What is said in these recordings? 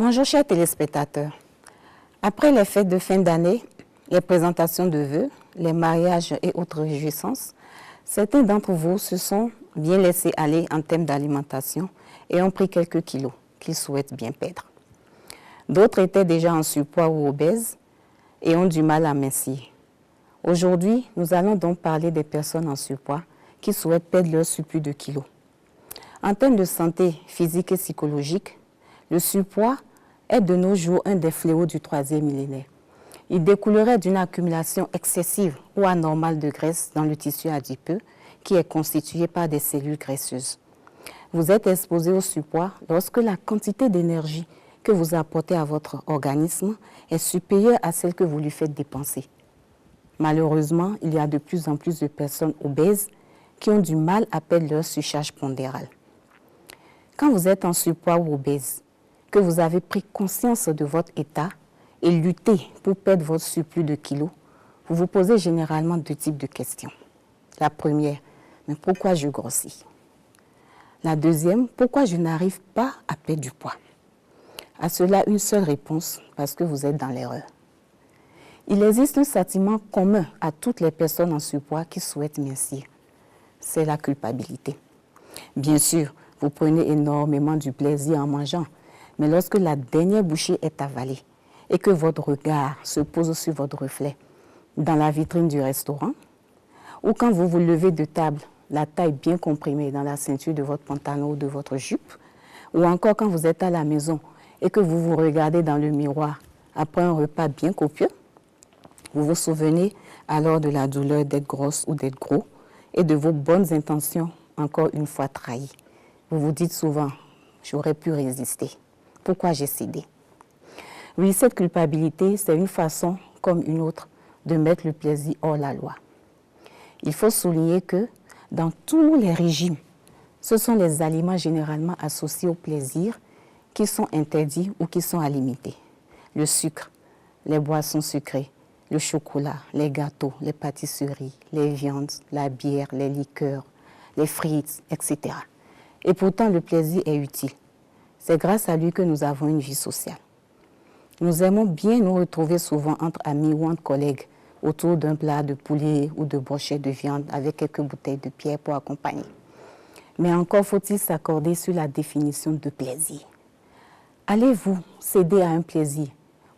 Bonjour chers téléspectateurs. Après les fêtes de fin d'année, les présentations de vœux, les mariages et autres réjouissances, certains d'entre vous se sont bien laissés aller en termes d'alimentation et ont pris quelques kilos qu'ils souhaitent bien perdre. D'autres étaient déjà en surpoids ou obèses et ont du mal à mincir. Aujourd'hui, nous allons donc parler des personnes en surpoids qui souhaitent perdre leur surplus de kilos. En termes de santé physique et psychologique, le surpoids est de nos jours un des fléaux du 3e millénaire. Il découlerait d'une accumulation excessive ou anormale de graisse dans le tissu adipeux qui est constitué par des cellules graisseuses. Vous êtes exposé au surpoids lorsque la quantité d'énergie que vous apportez à votre organisme est supérieure à celle que vous lui faites dépenser. Malheureusement, il y a de plus en plus de personnes obèses qui ont du mal à perdre leur surcharge pondérale. Quand vous êtes en surpoids ou obèse, que vous avez pris conscience de votre état et lutté pour perdre votre surplus de kilos, vous vous posez généralement deux types de questions. La première, mais pourquoi je grossis? La deuxième, pourquoi je n'arrive pas à perdre du poids? À cela, une seule réponse, parce que vous êtes dans l'erreur. Il existe un sentiment commun à toutes les personnes en surpoids qui souhaitent mincir. C'est la culpabilité. Bien sûr, vous prenez énormément du plaisir en mangeant, mais lorsque la dernière bouchée est avalée et que votre regard se pose sur votre reflet dans la vitrine du restaurant, ou quand vous vous levez de table, la taille bien comprimée dans la ceinture de votre pantalon ou de votre jupe, ou encore quand vous êtes à la maison et que vous vous regardez dans le miroir après un repas bien copieux, vous vous souvenez alors de la douleur d'être grosse ou d'être gros et de vos bonnes intentions encore une fois trahies. Vous vous dites souvent, j'aurais pu résister. Pourquoi j'ai cédé? Oui, cette culpabilité, c'est une façon, comme une autre, de mettre le plaisir hors la loi. Il faut souligner que dans tous les régimes, ce sont les aliments généralement associés au plaisir qui sont interdits ou qui sont à limiter. Le sucre, les boissons sucrées, le chocolat, les gâteaux, les pâtisseries, les viandes, la bière, les liqueurs, les frites, etc. Et pourtant, le plaisir est utile. C'est grâce à lui que nous avons une vie sociale. Nous aimons bien nous retrouver souvent entre amis ou entre collègues autour d'un plat de poulet ou de brochette de viande avec quelques bouteilles de bière pour accompagner. Mais encore faut-il s'accorder sur la définition de plaisir. Allez-vous céder à un plaisir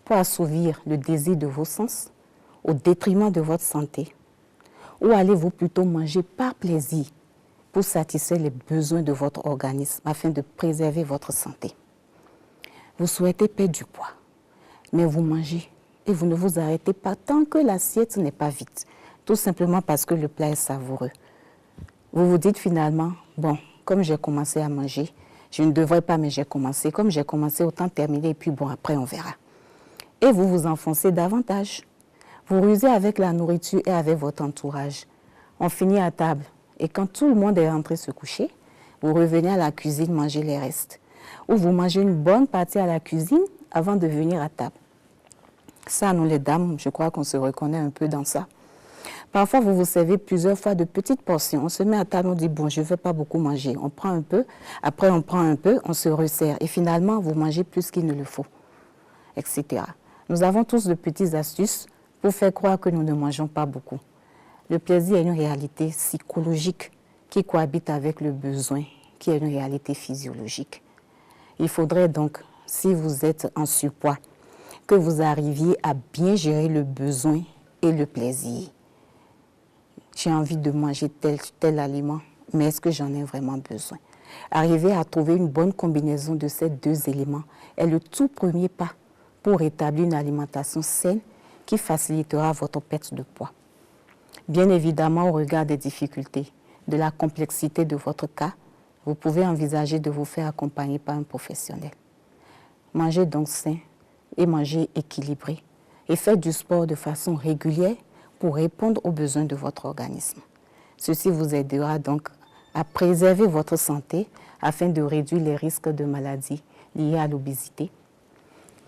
pour assouvir le désir de vos sens au détriment de votre santé? Ou allez-vous plutôt manger par plaisir pour satisfaire les besoins de votre organisme afin de préserver votre santé? Vous souhaitez perdre du poids, mais vous mangez et vous ne vous arrêtez pas tant que l'assiette n'est pas vide, tout simplement parce que le plat est savoureux. Vous vous dites finalement, bon, comme j'ai commencé à manger, je ne devrais pas, mais j'ai commencé. Comme j'ai commencé, autant terminer et puis bon, après on verra. Et vous vous enfoncez davantage. Vous rusez avec la nourriture et avec votre entourage. On finit à table. Et quand tout le monde est rentré se coucher, vous revenez à la cuisine manger les restes. Ou vous mangez une bonne partie à la cuisine avant de venir à table. Ça, nous les dames, je crois qu'on se reconnaît un peu dans ça. Parfois, vous vous servez plusieurs fois de petites portions. On se met à table, on dit, bon, je ne vais pas beaucoup manger. On prend un peu, après on prend un peu, on se resserre. Et finalement, vous mangez plus qu'il ne le faut, etc. Nous avons tous de petites astuces pour faire croire que nous ne mangeons pas beaucoup. Le plaisir est une réalité psychologique qui cohabite avec le besoin, qui est une réalité physiologique. Il faudrait donc, si vous êtes en surpoids, que vous arriviez à bien gérer le besoin et le plaisir. J'ai envie de manger tel aliment, mais est-ce que j'en ai vraiment besoin? Arriver à trouver une bonne combinaison de ces deux éléments est le tout premier pas pour établir une alimentation saine qui facilitera votre perte de poids. Bien évidemment, au regard des difficultés, de la complexité de votre cas, vous pouvez envisager de vous faire accompagner par un professionnel. Mangez donc sain et mangez équilibré et faites du sport de façon régulière pour répondre aux besoins de votre organisme. Ceci vous aidera donc à préserver votre santé afin de réduire les risques de maladies liées à l'obésité,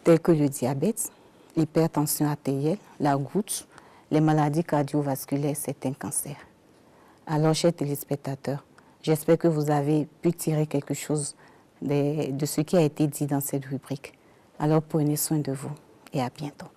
telles que le diabète, l'hypertension artérielle, la goutte, les maladies cardiovasculaires, certains cancers. Alors, chers téléspectateurs, j'espère que vous avez pu tirer quelque chose de ce qui a été dit dans cette rubrique. Alors prenez soin de vous et à bientôt.